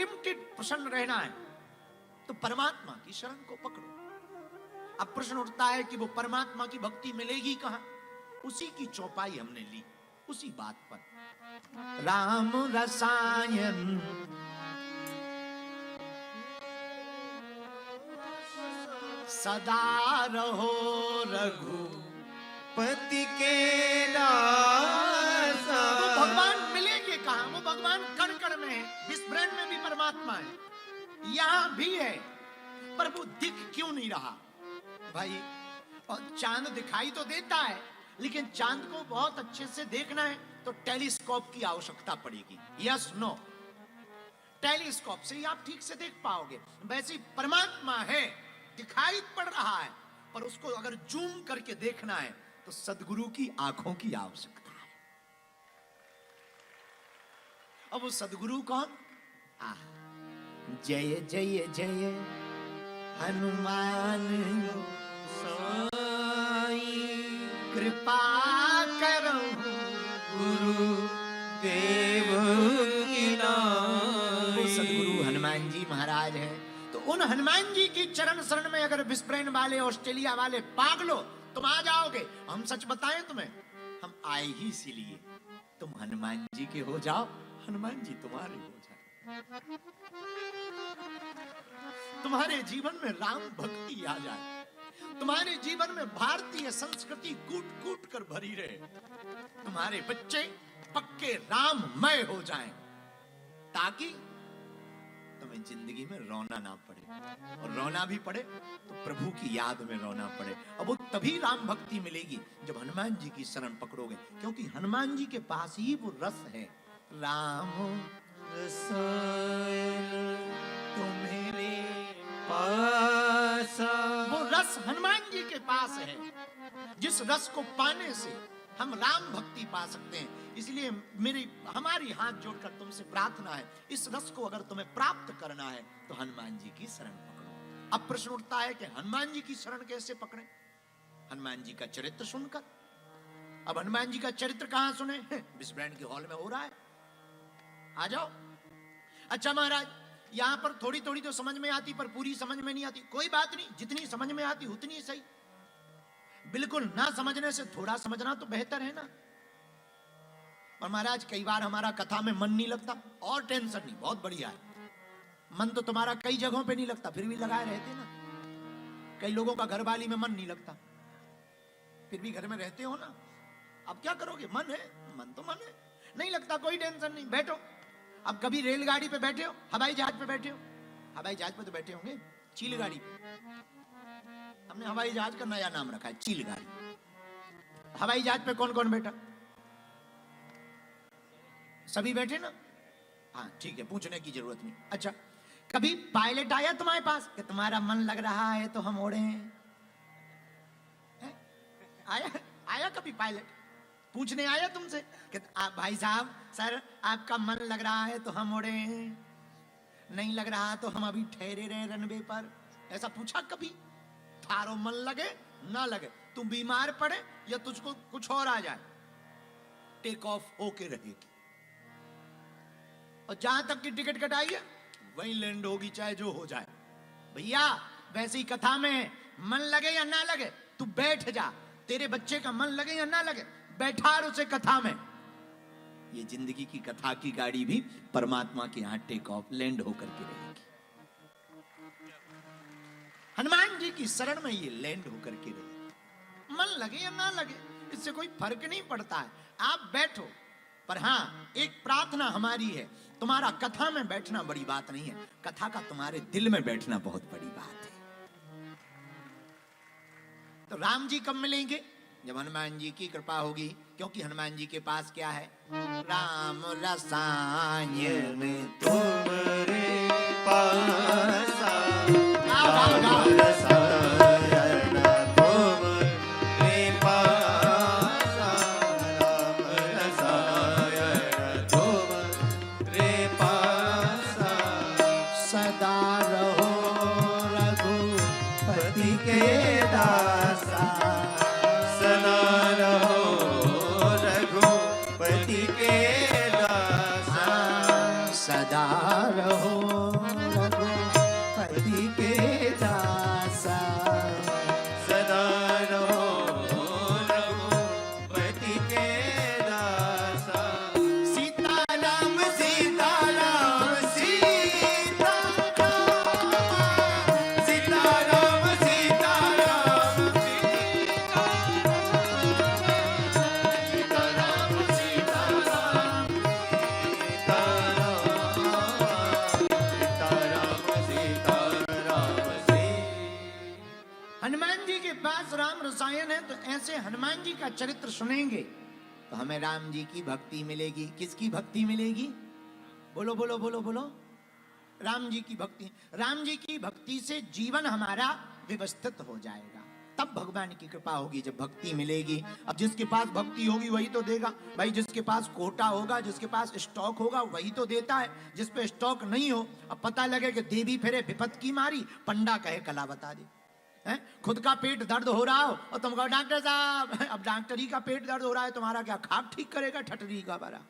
Unlimited प्रसन्न रहना है तो परमात्मा की शरण को पकड़ो। अब प्रश्न उठता है कि वो परमात्मा की भक्ति मिलेगी कहां? उसी की चौपाई हमने ली, उसी बात पर। राम रसायन सदा रहो रघुपति के दास। वो भगवान मिलेंगे कहां? वो भगवान कण कण में है, विस्मरण में भी परमात्मा है, यहां भी है, पर वो दिख क्यों नहीं रहा भाई? और चांद दिखाई तो देता है, लेकिन चांद को बहुत अच्छे से देखना है तो टेलीस्कोप की आवश्यकता पड़ेगी। Yes no? टेलीस्कोप से ही आप ठीक से देख पाओगे। वैसे ही परमात्मा है, दिखाई पड़ रहा है, पर उसको अगर जूम करके देखना है तो सद्गुरु की आंखों की आवश्यकता है। अब वो सद्गुरु कौन? जय जय जय हनुमान साई, कृपा करो गुरु देव की नाई। वो सद्गुरु हनुमान जी महाराज हैं। तो उन हनुमान जी की चरण शरण में अगर विस्मरण वाले ऑस्ट्रेलिया वाले पागलो तुम आ जाओगे, हम सच बताएं तुम्हें, हम आए ही इसीलिए। तुम हनुमान जी के हो जाओ, हनुमान जी तुम्हारे हो जाए, तुम्हारे जीवन में राम भक्ति आ जाए, तुम्हारे जीवन में भारतीय संस्कृति कूट कूट कर भरी रहे, तुम्हारे बच्चे पक्के राममय हो जाएं, ताकि तुम्हें जिंदगी में रोना ना पड़े, और रोना भी पड़े तो प्रभु की याद में रोना पड़े। अब वो तभी राम भक्ति मिलेगी जब हनुमान जी की शरण पकड़ोगे, क्योंकि हनुमान जी के पास ही वो रस है। राम रसायन तो मेरे पास, वो रस हनुमान जी के पास है, जिस रस को पाने से हम राम भक्ति पा सकते हैं। इसलिए हमारी हाथ जोड़कर तुमसे प्रार्थना है, इस रस को अगर तुम्हें प्राप्त करना है तो हनुमान जी की शरण पकड़ो। अब प्रश्न उठता है कि हनुमान जी की शरण कैसे पकड़ें? हनुमान जी का चरित्र सुनकर। अब हनुमान जी का चरित्र कहां सुने? विस्मरण के हॉल में हो रहा है, आ जाओ। अच्छा महाराज, यहां पर थोड़ी थोड़ी तो समझ में आती, पर पूरी समझ में नहीं आती। कोई बात नहीं, जितनी समझ में आती उतनी सही। बिल्कुल ना समझने से थोड़ा समझना तो बेहतर है ना। और महाराज कई बार हमारा कथा में मन नहीं लगता, और टेंशन नहीं, बहुत बढ़िया है। मन तो तुम्हारा कई जगहों पे नहीं लगता, फिर भी लगाए रहते ना। कई लोगों का घरवाली में मन नहीं लगता, फिर भी घर में रहते हो ना। अब क्या करोगे? मन है, मन तो मन है, नहीं लगता, कोई टेंशन नहीं, बैठो। अब कभी रेलगाड़ी पे बैठे हो, हवाई जहाज पे बैठे हो? हवाई जहाज पे तो बैठे होंगे, चील गाड़ी। हमने हवाई जहाज का नया नाम रखा है, चील गाड़ी। हवाई जहाज पे कौन कौन बैठा? सभी बैठे ना? हाँ ठीक है, पूछने की जरूरत नहीं। अच्छा, कभी पायलट आया तुम्हारे पास कि तुम्हारा मन लग रहा है तो हम उड़े? आया कभी पायलट? पूछने आया तुमसे कि भाई साहब, सर आपका मन लग रहा है तो हम उड़े, नहीं लग रहा तो हम अभी ठहरे रहे रनवे पर? ऐसा पूछा कभी? थारो मन लगे ना लगे, तुम बीमार पड़े या तुझको कुछ और आ जाए, टेक ऑफ होके रहेगी। और जहां तक की टिकट कटाई है वहीं लैंड होगी, चाहे जो हो जाए। भैया वैसे ही कथा में मन लगे या ना लगे, तू बैठ जा। तेरे बच्चे का मन लगे या ना लगे, बैठा उसे कथा में। ये जिंदगी की कथा की गाड़ी भी परमात्मा के यहां टेक ऑफ लैंड होकर के रहेगी। हनुमान जी की शरण में ये लैंड होकर के रहेगी। मन लगे या ना लगे, इससे कोई फर्क नहीं पड़ता है, आप बैठो। पर हाँ, एक प्रार्थना हमारी है, तुम्हारा कथा में बैठना बड़ी बात नहीं है, कथा का तुम्हारे दिल में बैठना बहुत बड़ी बात है। तो राम जी कब मिलेंगे? जब हनुमान जी की कृपा होगी, क्योंकि हनुमान जी के पास क्या है? राम रसायन तुम्हारे पास, राम रसायन तुम्हारे पास, राम रसायन तुम्हारे पास, सदा रहो रघुपति के दासा, रहो रघुपति के दासा, सदा रहो रघुपति के दासा। सीताराम सीताराम सीताराम, सीताराम सीताराम सीताराम सीताराम। हनुमान जी के पास राम रसायन है, तो ऐसे हनुमान जी का चरित्र सुनेंगे तो हमें राम जी की भक्ति मिलेगी। किसकी भक्ति मिलेगी? बोलो बोलो बोलो बोलो। राम जी की भक्ति। राम जी की भक्ति से जीवन हमारा व्यवस्थित हो जाएगा, तब भगवान की कृपा होगी, जब भक्ति मिलेगी। अब जिसके पास भक्ति होगी वही तो देगा भाई। जिसके पास कोटा होगा, जिसके पास स्टॉक होगा वही तो देता है। जिस पे स्टॉक नहीं हो, अब पता लगे कि देवी फिरे विपत की मारी, पंडा कहे कला बता दे। हैं? खुद का पेट दर्द हो रहा हो और तुम कहो डॉक्टर साहब, अब डॉक्टर ही का पेट दर्द हो रहा है, तुम्हारा क्या खाक ठीक करेगा ठटरी का बारा?